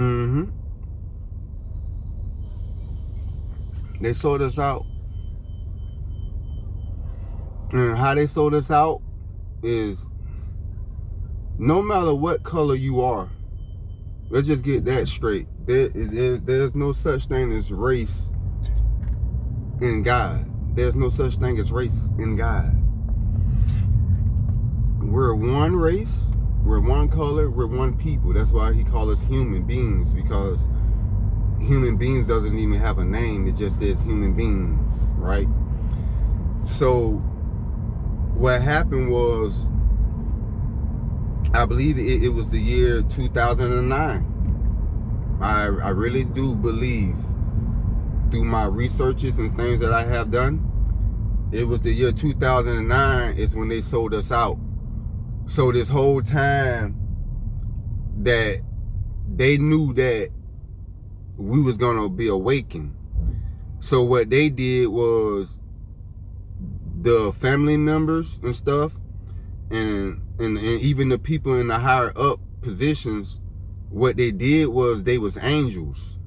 Mm-hmm. They sold us out. And how they sold us out is no matter what color you are, let's just get that straight. There's no such thing as race in God. There's no such thing as race in God. We're one race, we're one color, we're one people. That's why he calls us human beings, because human beings doesn't even have a name. It just says human beings, right? So what happened was, I believe it was the year 2009. I really do believe, through my researches and things that I have done, it was the year 2009 is when they sold us out. So this whole time that they knew that we was gonna be awakened. So what they did was, the family members and stuff, and even the people in the higher up positions, what they did was they was angels.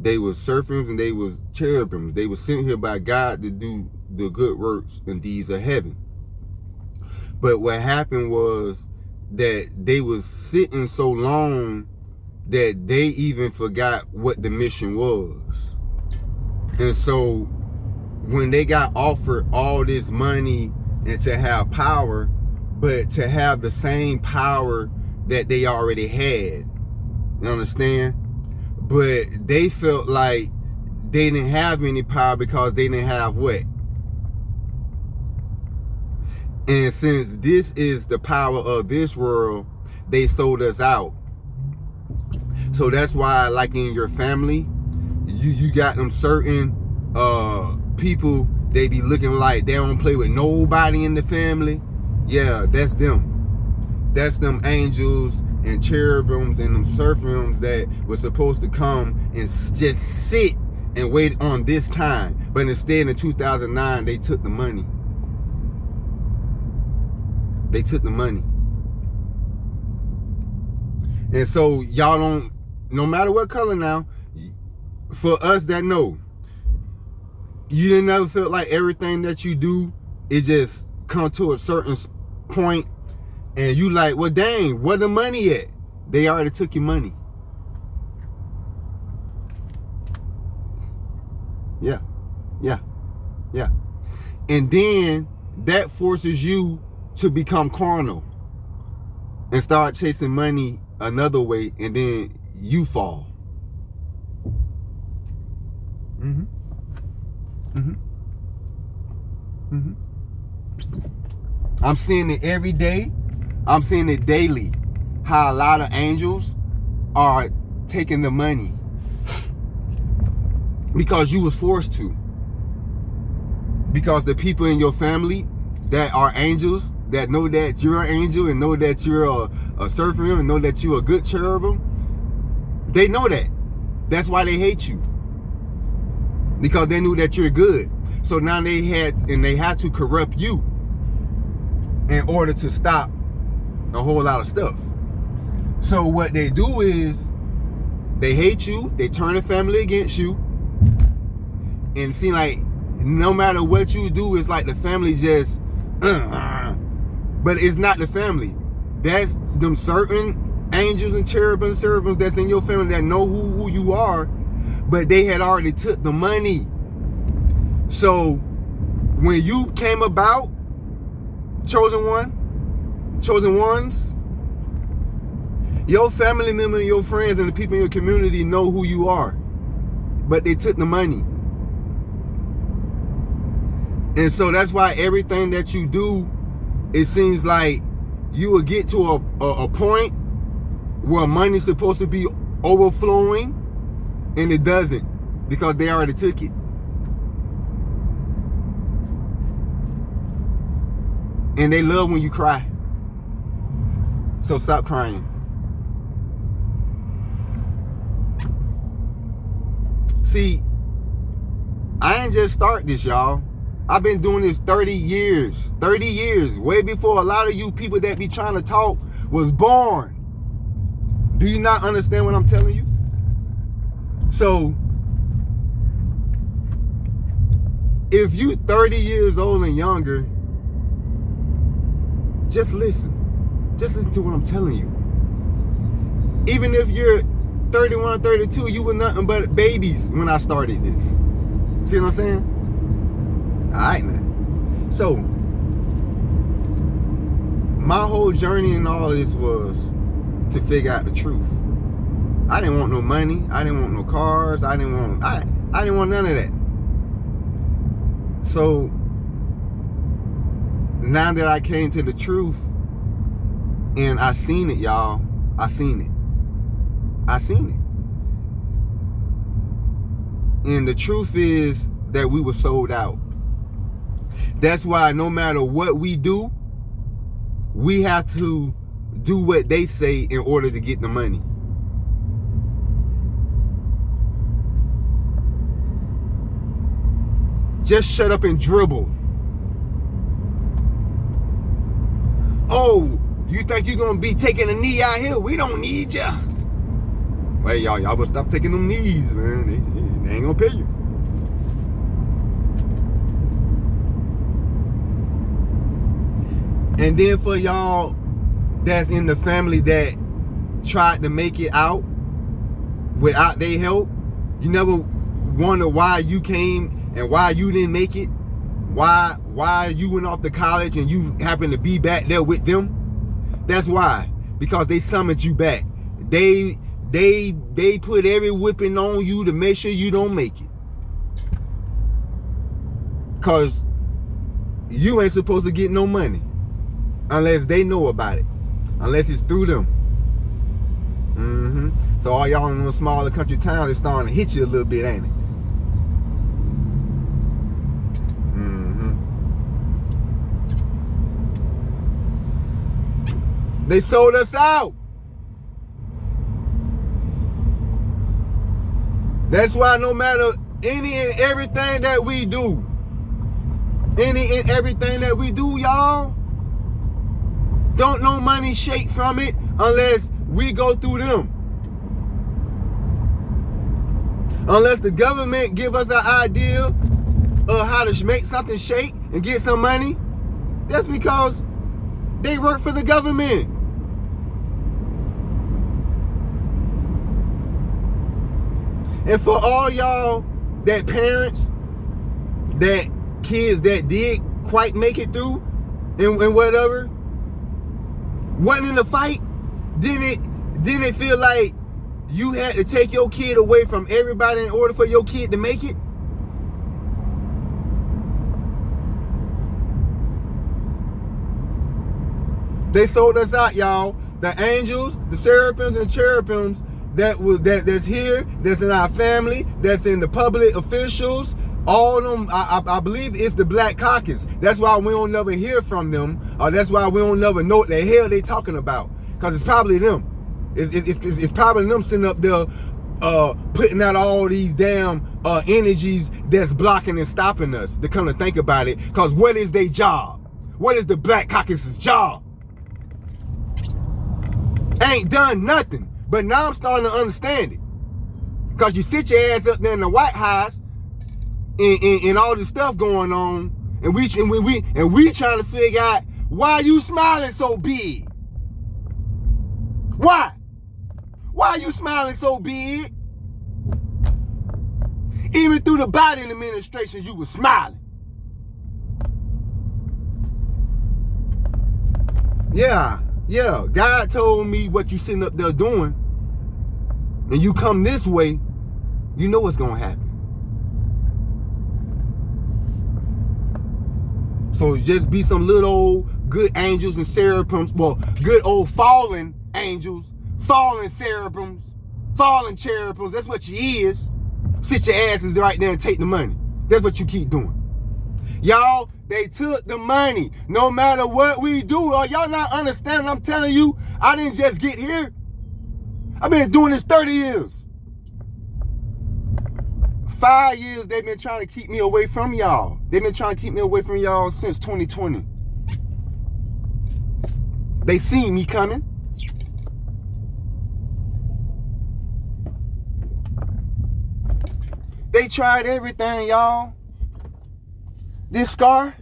They was seraphims and they was cherubims. They were sent here by God to do the good works and deeds of heaven. But what happened was that they was sitting so long that they even forgot what the mission was. And so when they got offered all this money and to have power, but to have the same power that they already had, you understand? But they felt like they didn't have any power because they didn't have what? And since this is the power of this world, they sold us out. So that's why, like in your family, you got them certain people, they be looking like they don't play with nobody in the family. Yeah, that's them. That's them angels and cherubims and them seraphims that were supposed to come and just sit and wait on this time. But instead, in 2009, they took the money. They took the money. And so y'all don't, no matter what color now, for us that know, you didn't ever feel like everything that you do, it just come to a certain point and you like, well, dang, where the money at? They already took your money. Yeah. And then that forces you to become carnal and start chasing money another way, and then you fall. I'm seeing it every day. I'm seeing it daily, how a lot of angels are taking the money because you was forced to. Because the people in your family that are angels, that know that you're an angel and know that you're a seraphim and know that you're a good cherubim, they know that. That's why they hate you. Because they knew that you're good. So now they had to corrupt you in order to stop a whole lot of stuff. So what they do is they hate you, they turn the family against you, and it seems like no matter what you do, it's like the family just but it's not the family. That's them certain angels and cherubim and seraphims that's in your family that know who you are, but they had already took the money. So when you came about, chosen ones, your family member, your friends, and the people in your community know who you are, but they took the money. And so that's why everything that you do, it seems like you will get to a point where money's supposed to be overflowing, and it doesn't, because they already took it. And they love when you cry. So stop crying. See, I ain't just start this, y'all. I've been doing this 30 years. 30 years. Way before a lot of you people that be trying to talk was born. Do you not understand what I'm telling you? So, if you 30 years old and younger, just listen. Just listen to what I'm telling you. Even if you're 31, 32, you were nothing but babies when I started this. See what I'm saying? All right, now. So, my whole journey in all this was to figure out the truth. I didn't want no money. I didn't want no cars. I didn't want none of that. So now that I came to the truth and I seen it, y'all, I seen it. And the truth is that we were sold out. That's why no matter what we do, we have to do what they say in order to get the money. Just shut up and dribble. Oh, you think you're gonna be taking a knee out here? We don't need ya. Well, y'all better stop taking them knees, man. They ain't gonna pay you. And then for y'all that's in the family that tried to make it out without their help, you never wonder why you came and why you didn't make it, why you went off to college and you happened to be back there with them. That's why, because they summoned you back. They put every whipping on you to make sure you don't make it. Because you ain't supposed to get no money unless they know about it, unless it's through them. So all y'all in those smaller country towns, it's starting to hit you a little bit, ain't it? They sold us out. That's why no matter any and everything that we do, y'all, don't no money shake from it unless we go through them. Unless the government give us an idea of how to make something shake and get some money, that's because they work for the government. And for all y'all that parents, that kids that did quite make it through and whatever, wasn't in the fight, didn't it feel like you had to take your kid away from everybody in order for your kid to make it? They sold us out, y'all. The angels, the seraphims, and the cherubims that's here, that's in our family, that's in the public officials, all of them, I believe it's the Black Caucus. That's why we don't never hear from them, or that's why we don't never know what the hell they talking about, because it's probably them. It's probably them sitting up there putting out all these damn energies that's blocking and stopping us, to come to think about it, because what is their job? What is the Black Caucus's job? Ain't done nothing. But now I'm starting to understand it. Because you sit your ass up there in the White House and all this stuff going on, and we trying to figure out why you smiling so big. Why? Why are you smiling so big? Even through the Biden administration, you were smiling. Yeah, God told me what you sitting up there doing, and you come this way, you know what's gonna happen. So just be some little old good angels and cherubims, well, good old fallen angels, fallen cherubims, fallen cherubims, that's what you is. Sit your asses right there and take the money. That's what you keep doing. Y'all, they took the money. No matter what we do, or y'all not understanding, I'm telling you, I didn't just get here. I've been doing this 30 years. 5 years they've been trying to keep me away from y'all. They've been trying to keep me away from y'all since 2020. They seen me coming. They tried everything, y'all. This scar,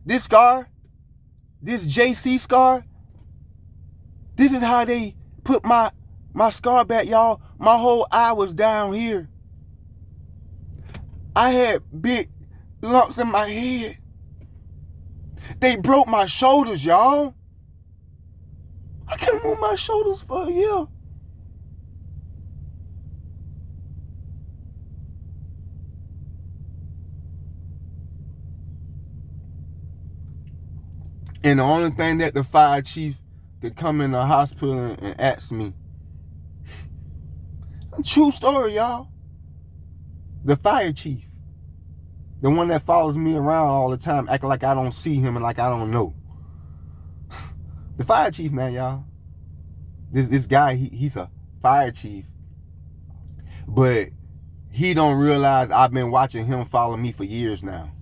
this JC scar, this is how they put my scar back, y'all. My whole eye was down here. I had big lumps in my head. They broke my shoulders, y'all. I couldn't move my shoulders for a year. And the only thing that the fire chief could come in the hospital and ask me. True story, y'all. The fire chief. The one that follows me around all the time, acting like I don't see him and like I don't know. The fire chief, man, y'all. This guy, he's a fire chief. But he don't realize I've been watching him follow me for years now.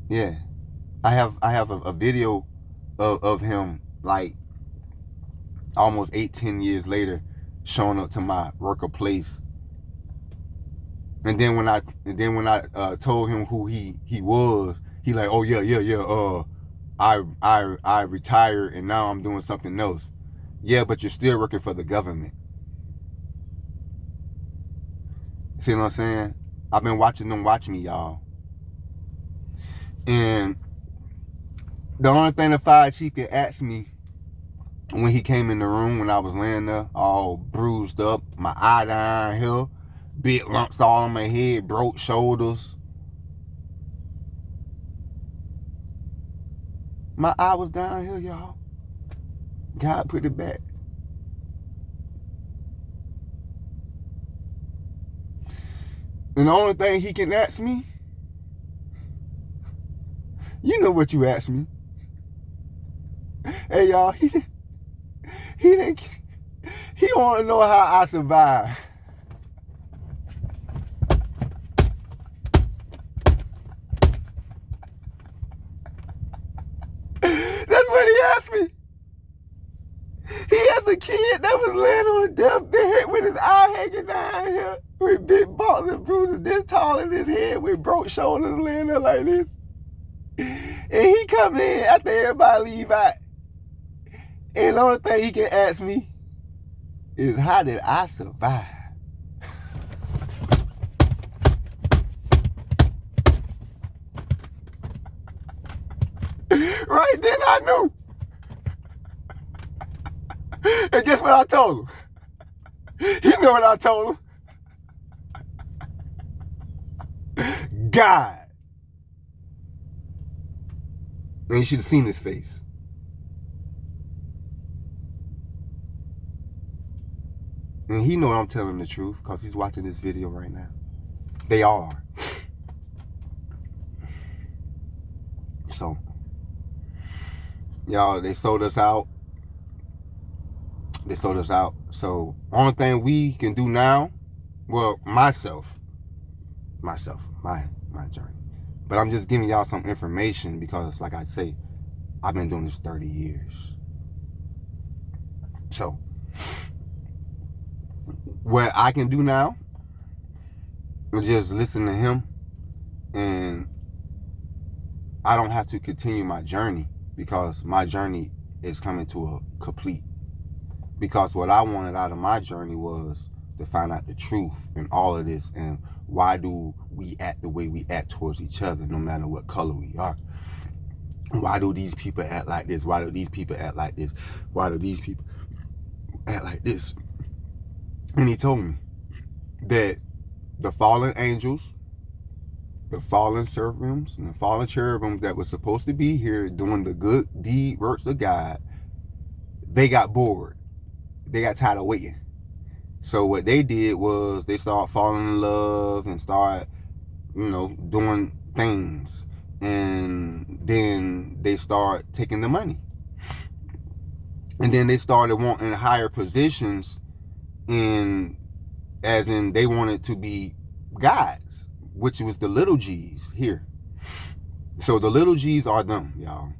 Yeah. I have a video of him like almost 8-10 years later showing up to my worker place. And then when I told him who he was, he like, oh yeah, I retired and now I'm doing something else. Yeah, but you're still working for the government. See what I'm saying? I've been watching them watch me, y'all. And the only thing the fire chief could ask me when he came in the room, when I was laying there all bruised up, my eye down here, big lumps all on my head, broke shoulders. My eye was down here, y'all. God put it back. And the only thing he can ask me, you know what you asked me. Hey, y'all, he want to know how I survived. That's what he asked me. He has a kid that was laying on a deathbed with his eye hanging down here, with big bumps and bruises this tall in his head, with broke shoulders, laying there like this. And he come in after everybody leave out. And the only thing he can ask me is, how did I survive? Right then I knew. And guess what I told him? You know what I told him? God. And you should have seen his face. And he know I'm telling the truth because he's watching this video right now. They all are. So, y'all, they sold us out. They sold us out. So, only thing we can do now, well, my journey. But I'm just giving y'all some information because, like I say, I've been doing this 30 years. So, what I can do now is just listen to him, and I don't have to continue my journey because my journey is coming to a complete. Because what I wanted out of my journey was to find out the truth in all of this, and why do we act the way we act towards each other no matter what color we are. Why do these people act like this? Why do these people act like this? Why do these people act like this? And he told me that the fallen angels, the fallen seraphims, and the fallen cherubim that were supposed to be here doing the good deed works of God, they got bored. They got tired of waiting. So what they did was they started falling in love and started, doing things. And then they start taking the money. And then they started wanting higher positions, as in they wanted to be gods, which was the little G's here. So the little G's are them, y'all.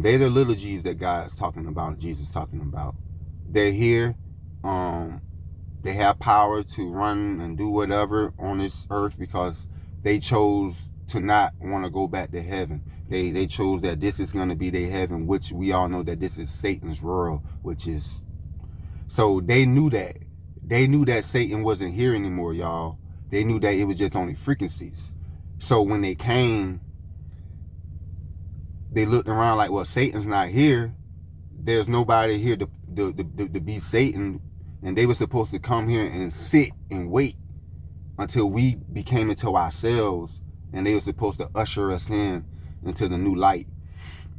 They're the little G's that God's talking about, Jesus talking about. They're here They have power to run and do whatever on this earth because they chose to not want to go back to heaven. They chose that this is going to be their heaven, which we all know that this is Satan's world, which is. So they knew that. They knew that Satan wasn't here anymore, y'all. They knew that it was just only frequencies. So when they came, they looked around like, well, Satan's not here. There's nobody here to be Satan. And they were supposed to come here and sit and wait until we became into ourselves. And they were supposed to usher us into the new light.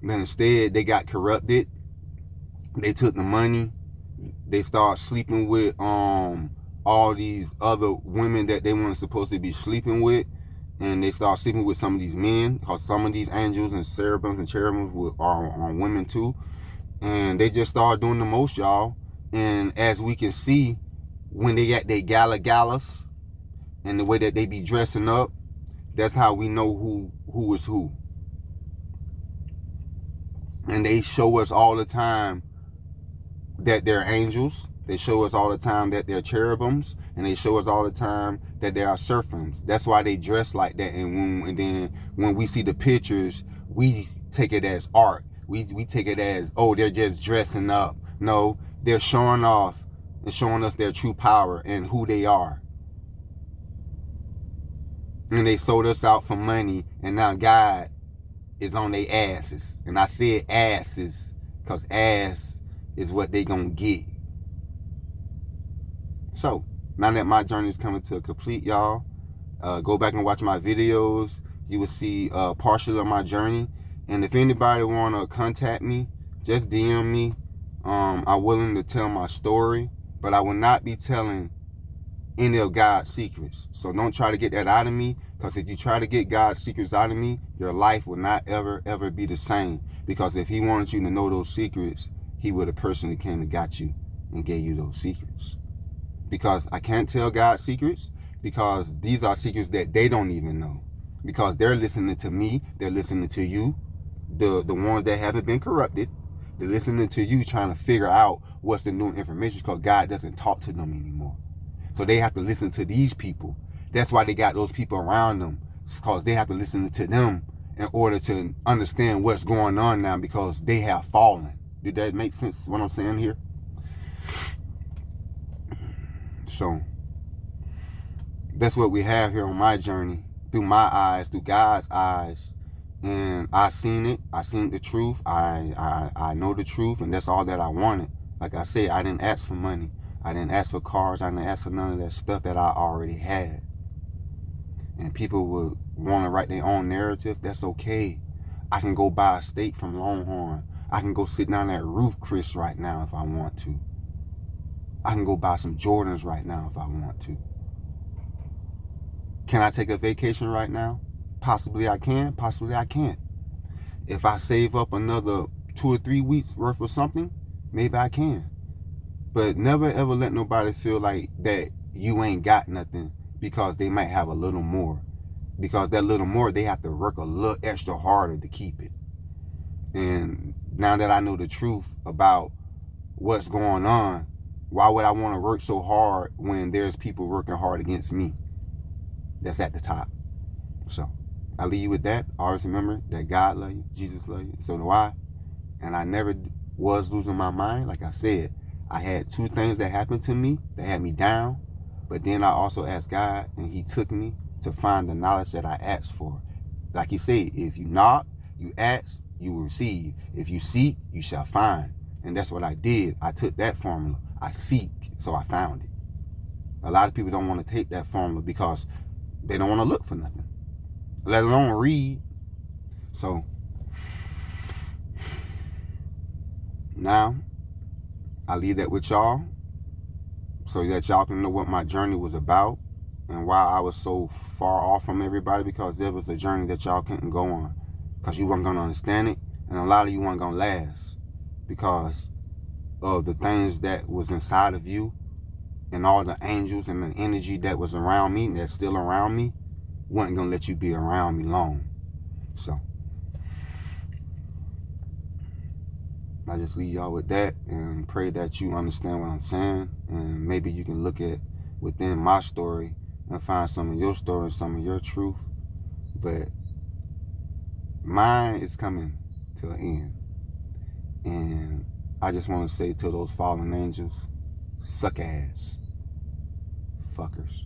But instead, they got corrupted. They took the money. They started sleeping with all these other women that they weren't supposed to be sleeping with. And they started sleeping with some of these men, because some of these angels and cherubims and cherubims are women too. And they just started doing the most, y'all. And as we can see, when they at their galas and the way that they be dressing up, that's how we know who is who. And they show us all the time that they're angels. They show us all the time that they're cherubims. And they show us all the time that they are seraphims. That's why they dress like that. And then when we see the pictures, we take it as art. We take it as, oh, they're just dressing up. No, they're showing off and showing us their true power and who they are. And they sold us out for money, and now God is on their asses. And I said asses because ass is what they gonna get. So now that my journey is coming to a complete, y'all, go back and watch my videos. You will see partial of my journey. And if anybody want to contact me, just DM me. I'm willing to tell my story, but I will not be telling any of God's secrets. So don't try to get that out of me, because if you try to get God's secrets out of me, your life will not ever be the same. Because if he wanted you to know those secrets, he would have personally came and got you and gave you those secrets. Because I can't tell God's secrets, because these are secrets that they don't even know. Because they're listening to me, they're listening to you, the ones that haven't been corrupted. They're listening to you trying to figure out what's the new information, because God doesn't talk to them anymore. So they have to listen to these people. That's why they got those people around them, because they have to listen to them in order to understand what's going on now, because they have fallen. Did that make sense, what I'm saying here? So that's what we have here on my journey, through my eyes, through God's eyes. And I seen it. I seen the truth. I know the truth, and that's all that I wanted. Like I said, I didn't ask for money. I didn't ask for cars. I didn't ask for none of that stuff that I already had. And people would want to write their own narrative. That's okay. I can go buy a steak from Longhorn. I can go sit down at Ruth Chris right now if I want to. I can go buy some Jordans right now if I want to. Can I take a vacation right now? Possibly I can, possibly I can't. If I save up another 2 or 3 weeks worth of something, maybe I can. But never ever let nobody feel like that you ain't got nothing, because they might have a little more. Because that little more, they have to work a little extra harder to keep it. And now that I know the truth about what's going on, why would I want to work so hard when there's people working hard against me that's at the top? So I leave you with that. Always remember that God loves you, Jesus loves you, so do I. And I never was losing my mind. Like I said, I had 2 things that happened to me that had me down, but then I also asked God, and he took me to find the knowledge that I asked for. Like he said, if you knock, you ask, you will receive. If you seek, you shall find. And that's what I did. I took that formula. I seek, so I found it. A lot of people don't want to take that formula because they don't want to look for nothing, let alone read. So now I leave that with y'all, so that y'all can know what my journey was about and why I was so far off from everybody, because there was a journey that y'all couldn't go on, because you weren't going to understand it, and a lot of you weren't going to last because of the things that was inside of you, and all the angels and the energy that was around me, that's still around me, wasn't going to let you be around me long. So I just leave y'all with that and pray that you understand what I'm saying, and maybe you can look at within my story and find some of your story, some of your truth. But mine is coming to an end. And I just want to say to those fallen angels, suck ass. Fuckers.